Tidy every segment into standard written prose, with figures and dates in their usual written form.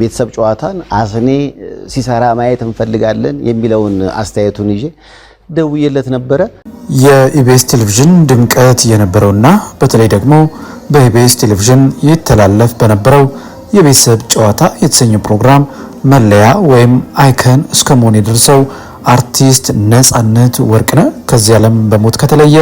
ቤተሰብ ጨዋታን አስኔ ሲሰራ ማየት እንፈልጋለን የሚለውን አስተያየቱን ይዤ ደውዬለት ነበር። የኢቢኤስ ቴሌቪዥን ድምቀት የነበረውና በተለይ ደግሞ በኢቢኤስ ቴሌቪዥን ይተላለፍ በነበረው የቤተሰብ ጨዋታ የተሰኘው ፕሮግራም መለያ ወይም አይከን እስከመሆን የደረሰው አርቲስት ነጻነት ወርቅነህ ከዚህ ዓለም በሞት ከተለየ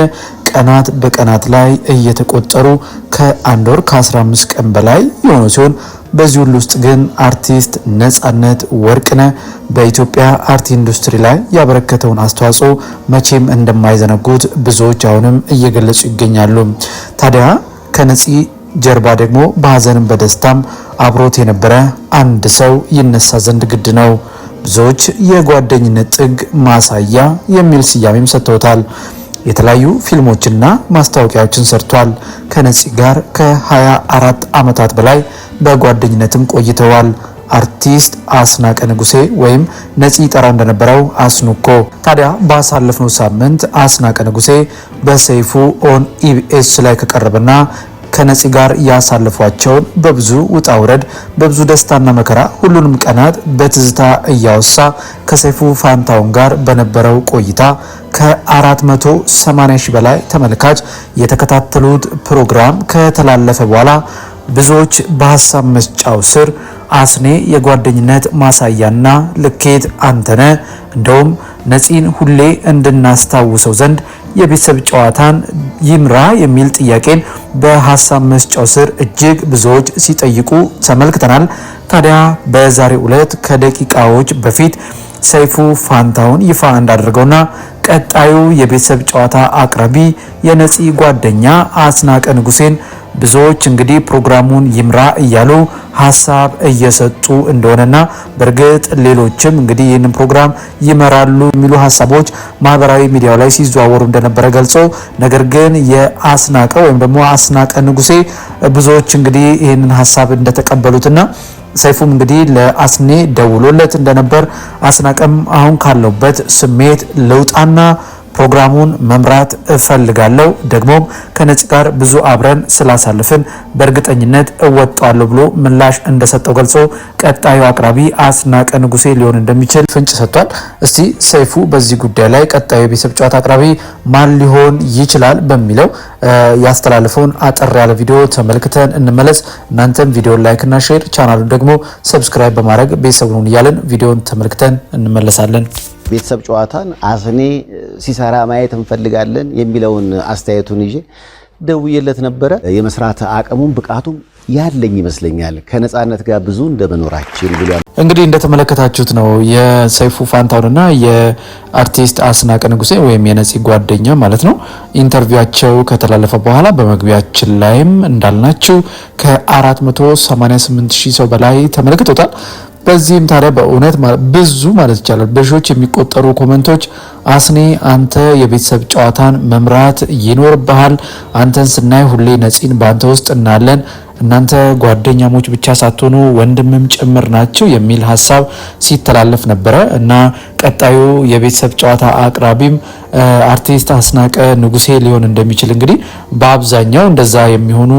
ቀናት በቀናት ላይ እየተቆጠሩ ከአንድ ወር ከ15 ቀን በላይ የሆነው ሲሆን በዚህ ሁሉ ውስጥ ግን አርቲስት ነጻነት ወርቅነህ በኢትዮጵያ አርት ኢንዱስትሪ ላይ ያበረከተውን አስተዋጽኦ መቼም እንደማይዘነጉት ብዙዎች አሁንም እየገለጹ ይገኛሉ። ታዲያ ከነፂ ጀርባ ደግሞ በሀዘንም በደስታም አብሮት የነበረ አንድ ሰው ይነሳ ዘንድ ግድ ነው። ብዙዎች የጓደኝነት ጥግ ማሳያ የሚል ስያሜም ሰጥተውታል። የተለያዩ ፊልሞችና ማስታወቂያዎችን ሰርቷል። ከነፂ ጋር ከ24 ዓመታት በላይ በጓደኝነትም ቆይተዋል። አርቲስት አስናቀ ንጉሴ ወይም ነፂ ጠራው እንደነበረው አስኑኮ። ታዲያ ባሳለፍነው ሳምንት አስናቀ ንጉሴ በሰይፉ ኦን ኢቢኤስ ላይ ከቀረበና ከነፂ ጋር ያሳለፏቸውን በብዙ ውጣ ውረድ በብዙ ደስታና መከራ ሁሉንም ቀናት በትዝታ እያወሳ ከሰይፉ ፋንታውን ጋር በነበረው ቆይታ ከ480 ሺህ በላይ ተመልካች የተከታተሉት ፕሮግራም ከተላለፈ በኋላ ብዙዎች በሀሳብ መስጫው ስር አስኔ የጓደኝነት ማሳያና ልኬት አንተነ እንደውም ነፂን ሁሌ እንድናስታውሰው ዘንድ የቤተሰብ ጨዋታን ይምራ የሚል ጥያቄን በሀሳብ መስጫው ስር እጅግ ብዙዎች ሲጠይቁ ተመልክተናል። ታዲያ በዛሬው ዕለት ከደቂቃዎች በፊት ሰይፉ ፋንታውን ይፋ እንዳደረገውና ቀጣዩ የቤተሰብ ጨዋታ አቅራቢ የነፂ ጓደኛ አስናቀ ንጉሴን ብዙዎች እንግዲህ ፕሮግራሙን ይምራ እያሉ ሀሳብ እየሰጡ እንደሆነና በእርግጥ ሌሎችም እንግዲህ ይህንን ፕሮግራም ይመራሉ የሚሉ ሀሳቦች ማህበራዊ ሚዲያው ላይ ሲዘዋወሩ እንደነበረ ገልጾ ነገር ግን የአስናቀ ወይም ደግሞ አስናቀ ንጉሴ ብዙዎች እንግዲህ ይህንን ሀሳብ እንደተቀበሉትና ሰይፉም እንግዲህ ለአስኔ ደውሎለት እንደነበር አስናቀም አሁን ካለውበት ስሜት ለውጣና ፕሮግራሙን መምራት እፈልጋለሁ ደግሞም ከነፂ ጋር ብዙ አብረን ስላሳለፍን በእርግጠኝነት እወጣለሁ ብሎ ምላሽ እንደሰጠው ገልጾ ቀጣዩ አቅራቢ አስናቀ ንጉሴ ሊሆን እንደሚችል ፍንጭ ሰጥቷል። እስቲ ሰይፉ በዚህ ጉዳይ ላይ ቀጣዩ የቤተሰብ ጨዋታ አቅራቢ ማን ሊሆን ይችላል በሚለው ያስተላልፈውን አጠር ያለ ቪዲዮ ተመልክተን እንመለስ። እናንተም ቪዲዮን ላይክ እና ሼር ቻናሉን ደግሞ ሰብስክራይብ በማድረግ ቤተሰቡን እያለን ቪዲዮን ተመልክተን እንመለሳለን። ቤተሰብ ጨዋታን አስኔ ሲሰራ ማየት እንፈልጋለን የሚለውን አስተያየቱን ይዤ ደውዬለት ነበር። የመስራት አቅሙም ብቃቱም ያለኝ ይመስለኛል ከነጻነት ጋር ብዙ እንደመኖራችን ብሏል። እንግዲህ እንደተመለከታችሁት ነው የሰይፉ ፋንታውንና የአርቲስት አስናቀ ንጉሴ ወይም የነፂ ጓደኛ ማለት ነው ኢንተርቪዋቸው ከተላለፈ በኋላ በመግቢያችን ላይም እንዳልናችሁ ከ488 ሺህ ሰው በላይ ተመልክቶታል። በዚህም ታዲያ በእውነት ብዙ ማለት ይቻላል በሺዎች የሚቆጠሩ ኮሜንቶች አስኔ አንተ የቤተሰብ ጨዋታን መምራት ይኖርብሃል፣ አንተን ስናይ ሁሌ ነፂን ባንተ ውስጥ እናለን፣ እናንተ ጓደኛሞች ብቻ ሳትሆኑ ወንድምም ጭምር ናቸው የሚል ሀሳብ ሲተላለፍ ነበረ እና ቀጣዩ የቤተሰብ ጨዋታ አቅራቢም አርቲስት አስናቀ ንጉሴ ሊሆን እንደሚችል እንግዲህ በአብዛኛው እንደዛ የሚሆኑ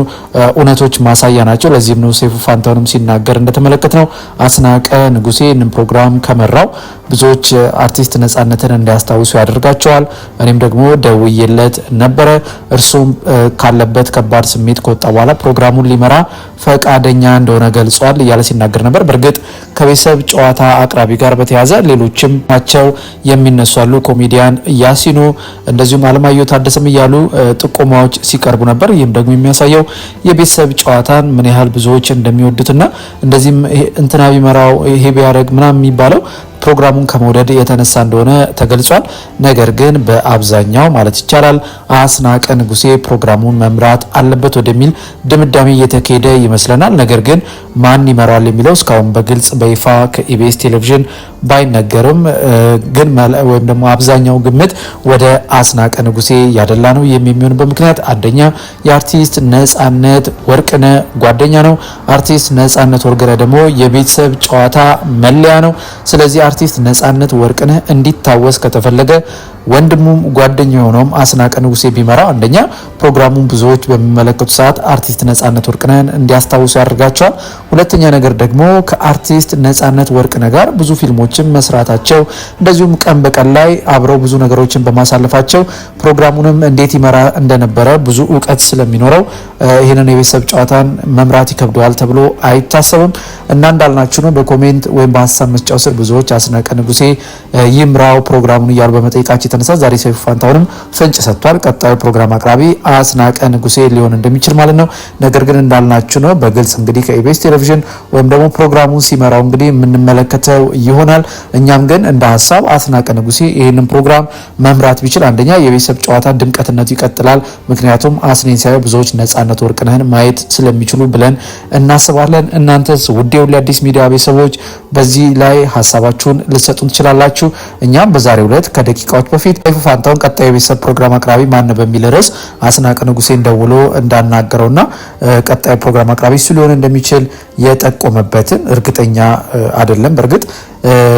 እውነቶች ማሳያ ናቸው። ለዚህም ነው ሰይፉ ፋንታውንም ሲናገር እንደተመለከትነው አስናቀ ንጉሴ ይህንን ፕሮግራም ከመራው ብዙዎች አርቲስት ነጻነትን እንዲያስታውሱ ያደርጋቸዋል። እኔም ደግሞ ደውዬለት ነበረ። እርሱም ካለበት ከባድ ስሜት ከወጣ በኋላ ፕሮግራሙን ሊመራ ፈቃደኛ እንደሆነ ገልጿል እያለ ሲናገር ነበር። በእርግጥ ከቤተሰብ ጨዋታ አቅራቢ ጋር በተያያዘ ሌሎችም ናቸው የሚነሷሉ። ኮሜዲያን ያሲኑ እንደዚሁም አለማየሁ ታደሰም እያሉ ጥቆማዎች ሲቀርቡ ነበር። ይህም ደግሞ የሚያሳየው የቤተሰብ ጨዋታን ምን ያህል ብዙዎች እንደሚወዱትና እንደዚህም እንትና ቢመራው ይሄ ቢያደርግ ምናምን የሚባለው ፕሮግራሙን ከመውደድ የተነሳ እንደሆነ ተገልጿል። ነገር ግን በአብዛኛው ማለት ይቻላል አስናቀ ንጉሴ ፕሮግራሙን መምራት አለበት ወደሚል ድምዳሜ እየተካሄደ ይመስለናል። ነገር ግን ማን ይመራል የሚለው እስካሁን በግልጽ በይፋ ከኢቢኤስ ቴሌቪዥን ባይነገርም ግን ወይም ደግሞ አብዛኛው ግምት ወደ አስናቀ ንጉሴ ያደላ ነው። የሚሆንበት ምክንያት አንደኛ የአርቲስት ነጻነት ወርቅነህ ጓደኛ ነው። አርቲስት ነጻነት ወርቅነህ ደግሞ የቤተሰብ ጨዋታ መለያ ነው። ስለዚህ አርቲስት ነጻነት ወርቅነህ እንዲታወስ ከተፈለገ ወንድሙም ጓደኛ የሆነውም አስናቀ ንጉሴ ቢመራው አንደኛ ፕሮግራሙን ብዙዎች በሚመለከቱ ሰዓት አርቲስት ነጻነት ወርቅነህን እንዲያስታውሱ ያደርጋቸዋል። ሁለተኛ ነገር ደግሞ ከአርቲስት ነጻነት ወርቅነህ ጋር ብዙ ፊልሞችን መስራታቸው እንደዚሁም ቀን በቀን ላይ አብረው ብዙ ነገሮችን በማሳለፋቸው ፕሮግራሙንም እንዴት ይመራ እንደነበረ ብዙ እውቀት ስለሚኖረው ይህንን የቤተሰብ ጨዋታን መምራት ይከብደዋል ተብሎ አይታሰብም እና እንዳልናችሁ ነው። በኮሜንት ወይም በሀሳብ መስጫው ስር ብዙዎች አስናቀ ንጉሴ ይምራው ፕሮግራሙን እያሉ በመጠየቃቸው የተነሳ ዛሬ ሰይፉ ፋንታሁንም ፍንጭ ሰጥቷል። ቀጣዩ ፕሮግራም አቅራቢ አስናቀ ንጉሴ ሊሆን እንደሚችል ማለት ነው። ነገር ግን እንዳልናችሁ ነው በግልጽ እንግዲህ ከኢቢኤስ ቴሌቪዥን ወይም ደግሞ ፕሮግራሙን ሲመራው እንግዲህ የምንመለከተው ይሆናል። እኛም ግን እንደ ሀሳብ አስናቀ ንጉሴ ይህንን ፕሮግራም መምራት ቢችል አንደኛ የቤተሰብ ጨዋታ ድምቀትነቱ ይቀጥላል። ምክንያቱም አስኔን ሲያዩ ብዙዎች ነጻነት ወርቅነህን ማየት ስለሚችሉ ብለን እናስባለን። እናንተስ ውዴው ለአዲስ ሚዲያ ቤተሰቦች በዚህ ላይ ሀሳባችሁን ልትሰጡን ትችላላችሁ። እኛም በዛሬው ዕለት ከደቂቃዎች በፊት ሰይፉ ፋንታሁን ቀጣዩ የቤተሰብ ፕሮግራም አቅራቢ ማን በሚል ርዕስ አስናቀ ንጉሴን ደውሎ እንዳናገረውና ቀጣዩ ፕሮግራም አቅራቢ እሱ ሊሆን እንደሚችል የጠቆመበትን እርግጠኛ አይደለም። በእርግጥ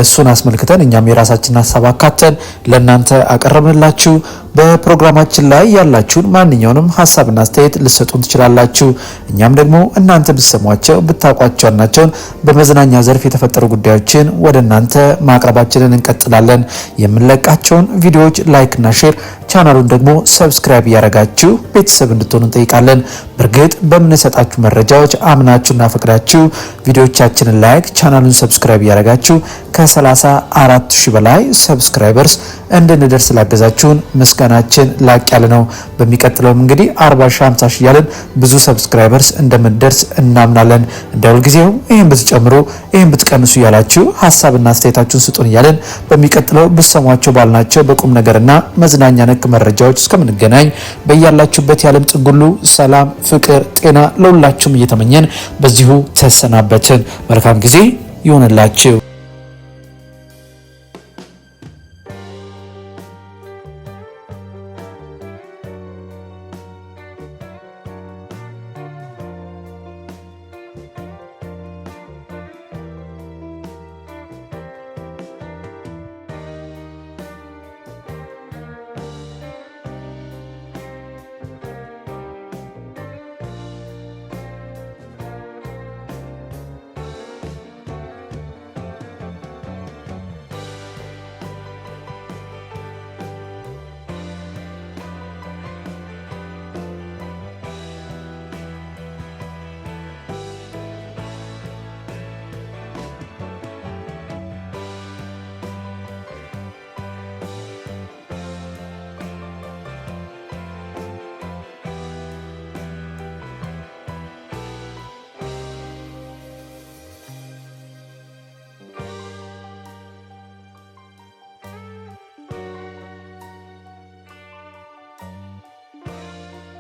እሱን አስመልክተን እኛም የራሳችንን ሀሳብ አካተን ለእናንተ አቀረብንላችሁ። በፕሮግራማችን ላይ ያላችሁን ማንኛውንም ሀሳብና አስተያየት ልሰጡን ትችላላችሁ። እኛም ደግሞ እናንተ ብትሰሟቸው ብታውቋቸው ያልናቸውን በመዝናኛ ዘርፍ የተፈጠሩ ጉዳዮችን ወደ እናንተ ማቅረባችንን እንቀጥላለን። የምንለቃቸውን ቪዲዮዎች ላይክና ሼር ቻናሉን ደግሞ ሰብስክራይብ እያደረጋችሁ ቤተሰብ እንድትሆኑ እንጠይቃለን። በእርግጥ በምንሰጣችሁ መረጃዎች አምናችሁና ፈቅዳችሁ ቪዲዮዎቻችንን ላይክ ቻናሉን ሰብስክራይብ እያደረጋችሁ ከ34,000 በላይ ሰብስክራይበርስ እንድንደርስ ላገዛችሁን ምስጋናችን ላቅ ያለ ነው። በሚቀጥለውም እንግዲህ 40,000 50,000 እያልን ብዙ ሰብስክራይበርስ እንደምንደርስ እናምናለን። እንደሁል ጊዜው ይህን ብትጨምሩ ይህን ብትቀንሱ እያላችሁ ሀሳብና አስተያየታችሁን ስጡን እያለን በሚቀጥለው ብሰሟቸው ባልናቸው በቁም ነገርና መዝናኛ ነክ መረጃዎች እስከምንገናኝ በያላችሁበት የዓለም ጥግ ሁሉ ሰላም፣ ፍቅር፣ ጤና ለሁላችሁም እየተመኘን በዚሁ ተሰናበትን። መልካም ጊዜ ይሁንላችሁ።